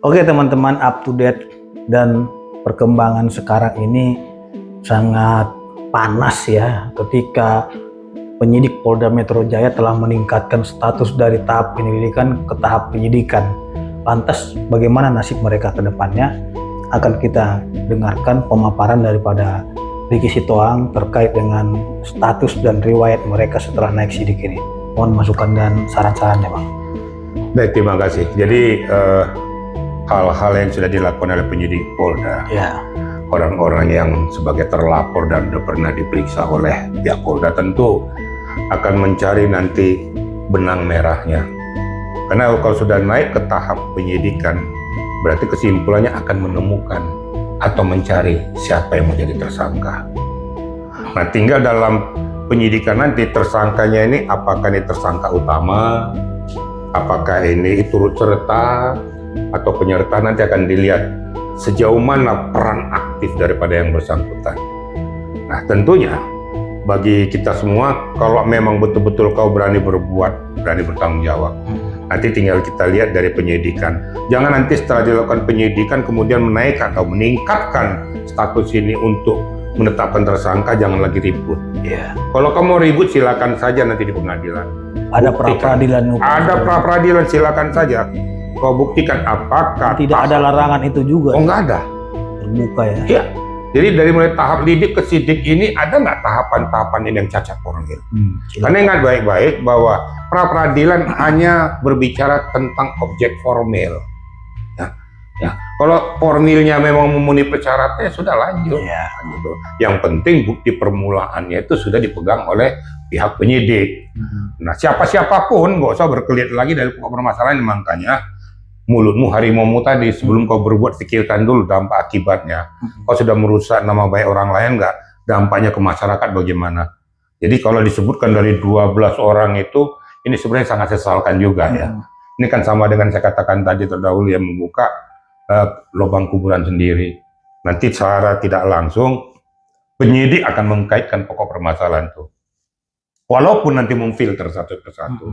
Oke teman-teman, up to date dan perkembangan sekarang ini sangat panas ya, ketika penyidik Polda Metro Jaya telah meningkatkan status dari tahap penyelidikan ke tahap penyidikan. Lantas bagaimana nasib mereka ke depannya? Akan kita dengarkan pemaparan daripada Riki Sitohang terkait dengan status dan riwayat mereka setelah naik sidik ini. Mohon masukan dan saran-sarannya, Bang. Baik, terima kasih. Jadi hal-hal yang sudah dilakukan oleh penyidik Polda, Ya. orang-orang yang sebagai terlapor dan sudah pernah diperiksa oleh pihak Polda tentu akan mencari nanti benang merahnya. Karena kalau sudah naik ke tahap penyidikan, berarti kesimpulannya akan menemukan atau mencari siapa yang menjadi tersangka. Nah, tinggal dalam penyidikan nanti tersangkanya ini apakah ini tersangka utama, apakah ini turut serta atau penyerta, nanti akan dilihat sejauh mana peran aktif daripada yang bersangkutan. Nah, tentunya bagi kita semua, kalau memang betul-betul kau berani berbuat, berani bertanggung jawab, nanti tinggal kita lihat dari penyidikan. Jangan nanti setelah dilakukan penyidikan kemudian menaikkan atau meningkatkan status ini untuk menetapkan tersangka, jangan lagi ribut. Ya. Kalau kamu ribut silakan saja nanti di pengadilan. Ada Buktikan. pra-peradilan hukum. Ada pra-peradilan, silakan saja. Kau buktikan apakah Tidak ada larangan itu juga. Oh, nggak ada. Terbuka ya. Iya. Jadi dari mulai tahap lidik ke sidik ini ada nggak tahapan-tahapan ini yang cacat formil? Karena ingat baik-baik bahwa pra-peradilan hanya berbicara tentang objek formil. Ya. Kalau formilnya memang memenuhi persyaratan, ya sudah lanjut. Ya. Gitu. Yang penting bukti permulaannya itu sudah dipegang oleh pihak penyidik. Nah, siapa-siapapun nggak usah berkelit lagi dari pokok permasalahan. Makanya mulutmu harimaumu tadi, sebelum kau berbuat pikirkan dulu dampak akibatnya. Kau sudah merusak nama baik orang lain, nggak, dampaknya ke masyarakat bagaimana. Jadi kalau disebutkan dari 12 orang itu, ini sebenarnya sangat sesalkan juga ya. Ini kan sama dengan saya katakan tadi terdahulu, yang membuka lubang kuburan sendiri. Nanti secara tidak langsung penyidik akan mengkaitkan pokok permasalahan itu. Walaupun nanti memfilter satu persatu.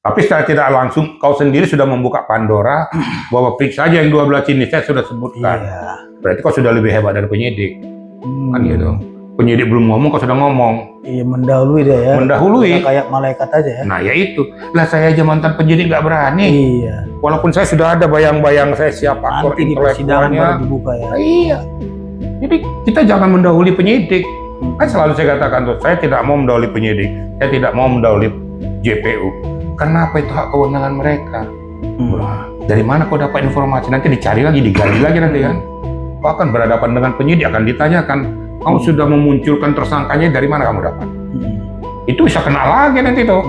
Tapi secara tidak langsung kau sendiri sudah membuka Pandora bahwa periksa saja yang 12 ini saya sudah sebutkan. Iya. Berarti kau sudah lebih hebat dari penyidik. Kan gitu. Penyidik belum ngomong kau sudah ngomong. Iya, mendahului dia ya. Mendahului. Udah kayak malaikat aja ya. Nah, ya itu. Lah saya aja mantan penyidik nggak berani. Iya. Walaupun saya sudah ada bayang-bayang saya siapa aktor Nanti di persidangan intelektualnya. baru dibuka ya. Nah, iya. Jadi kita jangan mendahului penyidik. Kan selalu saya katakan tuh, saya tidak mau mendahului penyidik, saya tidak mau mendahului JPU. Kenapa itu hak kewenangan mereka? Dari mana kau dapat informasi? Nanti dicari lagi, digali lagi nanti kan. Kau akan berhadapan dengan penyidik, akan ditanyakan, kamu sudah memunculkan tersangkanya, dari mana kamu dapat? Itu bisa kena lagi nanti tuh.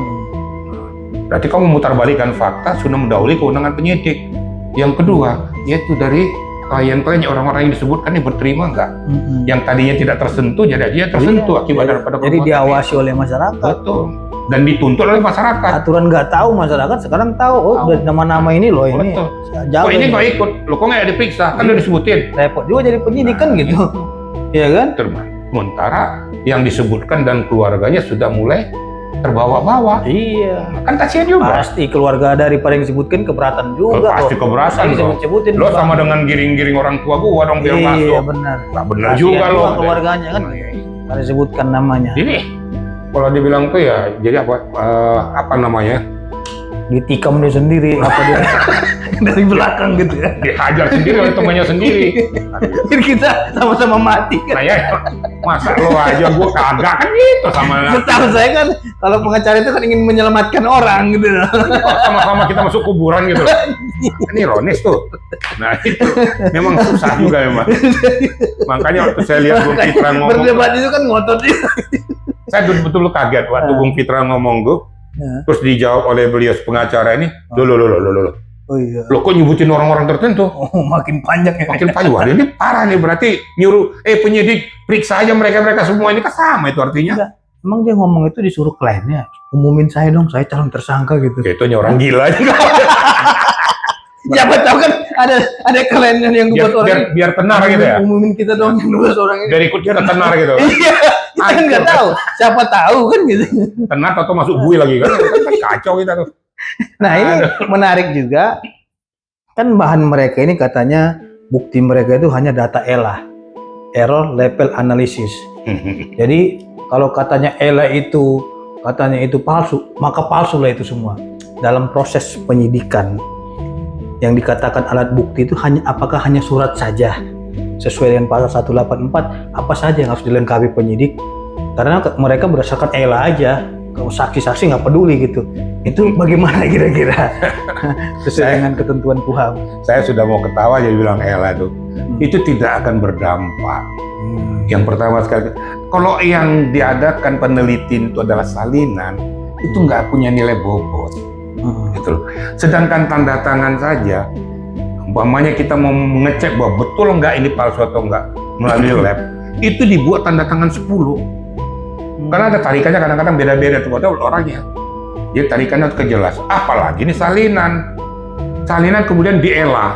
Berarti kamu memutarbalikkan fakta, sudah mendahului kewenangan penyidik. Yang kedua, yaitu dari klien-klien orang-orang yang disebutkan ini berterima nggak? Yang tadinya tidak tersentuh, jadi dia tersentuh akibat daripada Jadi perbuatan diawasi itu. oleh masyarakat. Betul. Dan dituntut oleh masyarakat. Aturan nggak tahu, masyarakat sekarang tahu. Oh, Tahu. nama-nama ini loh ini. Betul. Jago Kok ini nih. nggak ikut? Lo kok nggak diperiksa? Kan udah disebutin. Repot juga jadi penyidik kan gitu. Iya kan? Sementara yang disebutkan dan keluarganya sudah mulai terbawa-bawa. Iya. Kan kasihan juga. Pasti keluarga daripada yang disebutkan keberatan juga. Pasti keberatan Lagi loh. disebut-sebutin. Lo sama dengan giring-giring orang tua gua dong biar masuk. Iya benar. Nah, benar Kasihan juga lo. keluarganya kan. Harus disebutkan namanya. Jadi kalau dibilang tuh ya, jadi apa namanya? Ditikam dia sendiri apa dia dari belakang gitu ya. Dihajar sendiri oleh temannya sendiri. Jadi kita sama-sama mati kan. Nah ya, masa lo aja gua kagak kan gitu sama. Setahu saya kan kalau pengacara itu kan ingin menyelamatkan orang gitu. Sama-sama kita masuk kuburan gitu. Ini ironis tuh. Nah itu memang susah juga memang. Makanya waktu saya lihat Bung Fitra ngomong, Berdebat itu kan ngotot dia. saya betul-betul kaget waktu Bung Fitra ngomong tuh. Terus dijawab oleh beliau pengacara ini, loh. Oh iya. Lo kok nyebutin orang-orang tertentu? Oh, makin panjang ya. Makin panjang. Wah, ini parah nih, berarti nyuruh penyidik periksa aja mereka semua, ini kan sama itu artinya. Enggak. Emang dia ngomong itu disuruh kliennya, umumin saya dong, saya calon tersangka gitu. Ya, itu orang gila juga. Siapa tahu kan ada kliennya yang 12 orang. biar tenar gitu ya. Umumin kita dong yang 12 orang ini. Biar ikut kita tenar gitu. Iya. Kita kan nggak tahu. Siapa tahu kan gitu. Tenar atau masuk bui lagi kan kacau kita tuh. Nah ini menarik juga kan bahan mereka ini katanya bukti mereka itu hanya data ELA, error level analysis. Jadi kalau katanya ELA itu katanya itu palsu, maka palsu lah itu semua. Dalam proses penyidikan yang dikatakan alat bukti itu apakah hanya surat saja sesuai dengan pasal 184, apa saja yang harus dilengkapi penyidik, karena mereka berdasarkan ELA aja, kalau saksi-saksi nggak peduli gitu. Itu bagaimana kira-kira sesuai dengan ketentuan KUHAP? Saya sudah mau ketawa jadi bilang ELA itu tidak akan berdampak. Yang pertama sekali, kalau yang diadakan penelitian itu adalah salinan, itu nggak punya nilai bobot, gitu loh. Sedangkan tanda tangan saja, umpamanya kita mau mengecek bahwa betul nggak ini palsu atau nggak melalui lab, itu dibuat tanda tangan 10. Karena ada tarikannya kadang-kadang beda-beda tuh ada orangnya. Jadi tarikannya kejelas. Apalagi ini salinan. Salinan kemudian diela.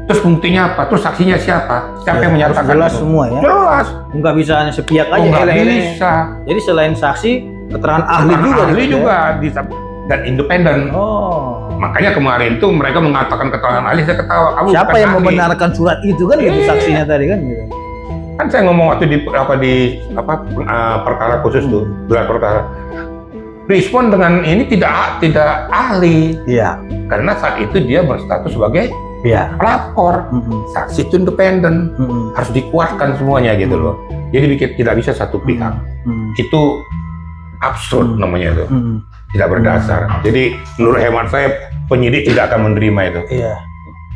Terus buktinya apa? Terus saksinya siapa? Siapa yang menyatakan? Jelas itu? semua ya. Jelas. Nggak bisa hanya sepihak aja. Nggak bisa. Jadi selain saksi, keterangan ahli juga. Ahli juga bisa dan independen. Oh. Makanya kemarin tuh mereka mengatakan keterangan ahli, saya ketawa. Kamu siapa yang membenarkan surat itu kan gitu saksinya tadi kan gitu. Kan saya ngomong waktu di perkara khusus tuh, gelar perkara. Respon dengan ini tidak ahli. Iya. Karena saat itu dia berstatus sebagai pelapor. Saksi itu independen. Harus dikuatkan semuanya gitu loh. Jadi tidak bisa satu pihak. Itu absurd namanya itu. Tidak berdasar. Jadi menurut hemat saya penyidik tidak akan menerima itu. Iya.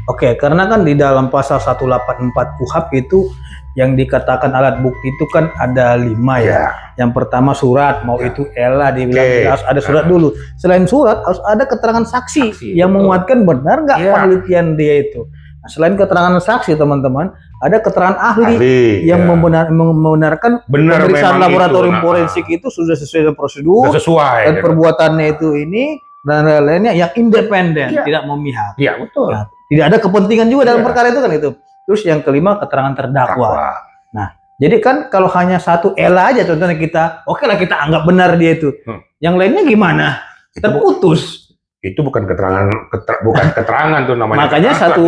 Oke, karena kan di dalam pasal 184 KUHAP itu yang dikatakan alat bukti itu kan ada 5 ya. Yang pertama surat, mau itu ELA dibilang harus ada surat dulu. Selain surat harus ada keterangan saksi yang menguatkan benar nggak penelitian dia itu. Nah, selain keterangan saksi teman-teman, ada keterangan ahli yang membenarkan pemeriksaan laboratorium forensik itu sudah sesuai dengan prosedur dan perbuatannya itu ini dan lain-lainnya yang independen, tidak memihak. Iya, betul. Nah, tidak ada kepentingan juga dalam perkara itu kan itu. Terus yang kelima keterangan terdakwa. Nah, jadi kan kalau hanya satu ELA aja contohnya kita, oke lah kita anggap benar dia itu. Yang lainnya gimana? Terputus. Itu bukan keterangan, bukan keterangan tuh namanya. Makanya satu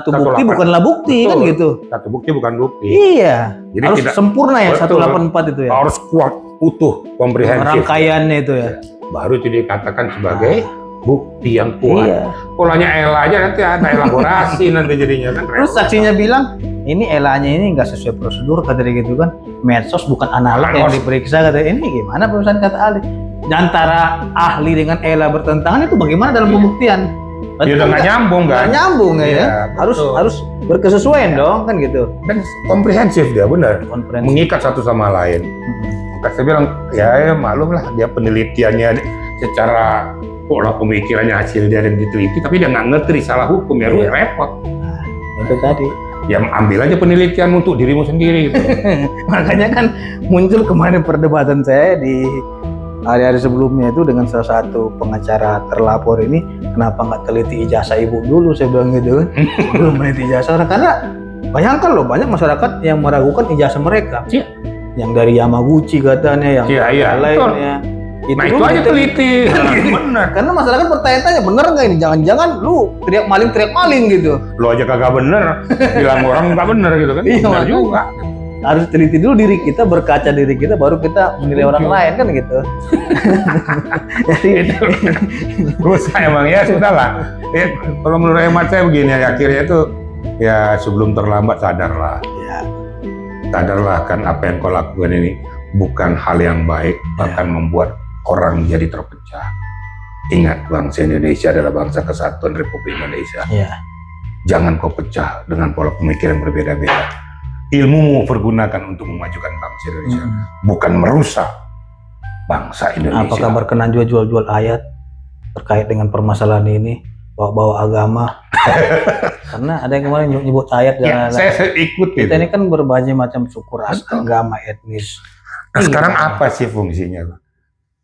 bukti bukanlah bukti. Betul. Kan gitu. Satu bukti bukan bukti. Iya. Jadi harus sempurna ya 184 itu ya. Harus kuat, utuh, komprehensif. Rangkaiannya itu ya. Baru itu dikatakan sebagai bukti yang kuat. Polanya ELA aja nanti ada elaborasi nanti jadinya kan. Terus saksinya bilang ini ELA-nya ini nggak sesuai prosedur kata dia gitu kan. Medsos bukan analog yang diperiksa kata ini gimana pemeriksaan kata ahli. Antara ahli dengan ELA bertentangan itu bagaimana dalam pembuktian? Ya udah nggak nyambung kan? Nggak nyambung ya. Harus berkesesuaian dong kan gitu. Dan komprehensif dia benar. Mengikat satu sama lain. Maka saya bilang ya maklum lah dia penelitiannya secara pola pemikirannya hasil dia yang diteliti, tapi dia nggak ngerti salah hukum ya repot. Nah, itu tadi. Ya ambil aja penelitian untuk dirimu sendiri gitu. Makanya kan muncul kemarin perdebatan saya di hari-hari sebelumnya itu dengan salah satu pengacara terlapor ini, kenapa nggak teliti ijazah ibu dulu, saya bilang gitu kan. Belum meneliti ijazah, karena bayangkan loh banyak masyarakat yang meragukan ijazah mereka. Yang dari Yamaguchi katanya, yang lainnya. Itu aja teliti. Benar. Karena masyarakat bertanya-tanya, bener nggak ini? Jangan-jangan lu teriak maling gitu. Lu aja kagak bener, bilang orang nggak bener gitu kan? Iya, bener juga. Harus teliti dulu diri kita, berkaca diri kita, baru kita menilai orang lain kan gitu. Jadi itu rusak emang ya sudahlah. Kalau menurut hemat saya begini, akhirnya itu ya sebelum terlambat sadarlah. Sadarlah kan apa yang kau lakukan ini bukan hal yang baik, bahkan membuat orang jadi terpecah. Ingat, bangsa Indonesia adalah bangsa kesatuan Republik Indonesia. Jangan kau pecah dengan pola pemikiran berbeda-beda. Ilmumu pergunakan untuk memajukan bangsa Indonesia, bukan merusak bangsa Indonesia. Apakah berkenan juga jual-jual ayat terkait dengan permasalahan ini, bawa-bawa agama? Karena ada yang kemarin nyebut ayat dan saya ikut kita ini kan berbagai macam suku, ras, agama, etnis. Nah, sekarang apa sih fungsinya?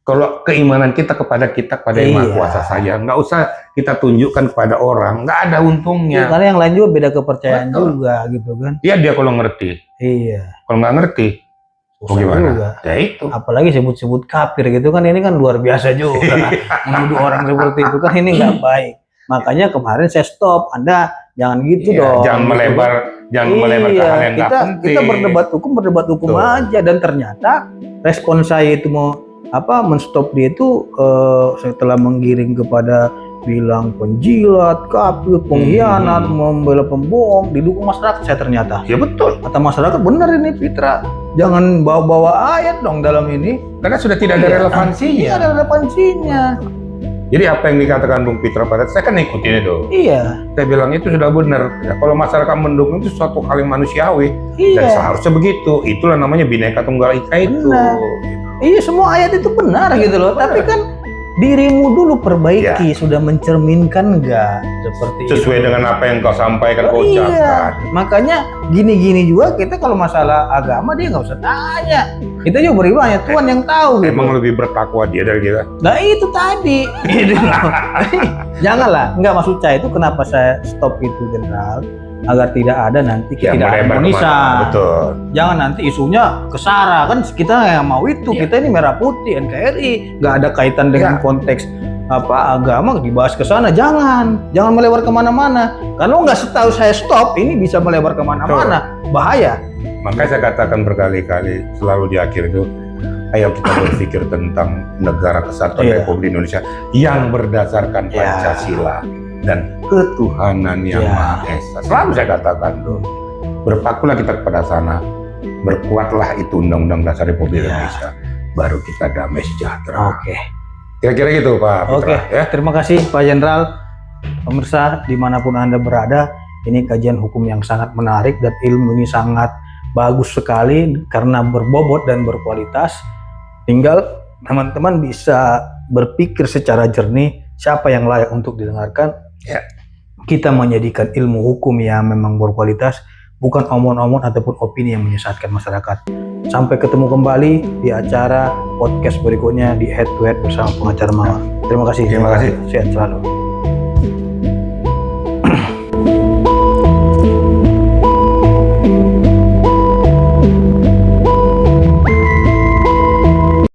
Kalau keimanan kita kepada yang Maha Kuasa saja, nggak usah kita tunjukkan kepada orang, nggak ada untungnya. Karena yang lain juga beda kepercayaan juga gitu kan. Iya dia kalau ngerti. Kalau nggak ngerti, gimana? Juga. Ya itu. Apalagi sebut-sebut kafir gitu kan, ini kan luar biasa juga. Menuduh orang seperti itu kan ini nggak baik. Makanya kemarin saya stop. Anda jangan gitu Iya, dong. jangan melebar ke hal yang nggak penting. Kita berdebat hukum Betul. aja, dan ternyata respon saya itu mau menstop dia itu setelah menggiring kepada bilang penjilat, kafir, pengkhianat, membela pembohong, didukung masyarakat saya ternyata. Ya betul. Kata masyarakat benar ini Fitra, jangan bawa-bawa ayat dong dalam ini. Karena sudah tidak ada relevansinya. Iya, ada relevansinya. Jadi apa yang dikatakan Bung Fitra pada saya kan ikutin itu. Iya. Saya bilang itu sudah benar. Ya, kalau masyarakat mendukung itu suatu hal yang manusiawi dan Iya. seharusnya begitu. Itulah namanya Bhinneka Tunggal Ika itu. Benar. Iya, semua ayat itu benar gitu loh. Tapi kan dirimu dulu perbaiki, sudah mencerminkan enggak seperti Sesuai itu. dengan apa yang kau sampaikan, kau Iya, ucapkan. makanya gini-gini juga kita kalau masalah agama dia nggak usah tanya. Kita juga beribadah, Tuhan yang tahu gitu. Emang lebih bertakwa dia dari kita. Nah itu tadi, gitu loh. Janganlah, nggak maksud saya itu kenapa saya stop itu Jenderal, agar tidak ada nanti Ya, melebar ketidakharmonisan. kemana. Betul. Jangan nanti isunya ke SARA, kan kita yang mau itu, kita ini merah putih NKRI, nggak ada kaitan dengan konteks agama dibahas ke sana. Jangan melebar kemana-mana. Kalau nggak setahu saya stop, ini bisa melebar kemana-mana, bahaya. Makanya saya katakan berkali-kali selalu di akhir itu, ayo kita berpikir tentang negara kesatuan Republik Indonesia yang berdasarkan Pancasila dan ketuhanan yang Maha Esa. Selalu saya katakan tuh, berpakulah kita kepada sana, berkuatlah itu Undang-Undang Dasar Republik Indonesia, baru kita damai sejahtera. Oke. Kira-kira gitu Pak Fitra. Oke, Ya. terima kasih Pak Jenderal. Pemirsa dimanapun Anda berada, ini kajian hukum yang sangat menarik dan ilmu ini sangat bagus sekali karena berbobot dan berkualitas. Tinggal teman-teman bisa berpikir secara jernih siapa yang layak untuk didengarkan. Ya. Kita menjadikan ilmu hukum yang memang berkualitas, bukan omong-omong ataupun opini yang menyesatkan masyarakat. Sampai ketemu kembali di acara podcast berikutnya di Head to Head bersama pengacara Mawar. Terima kasih. Terima kasih. Sehat selalu.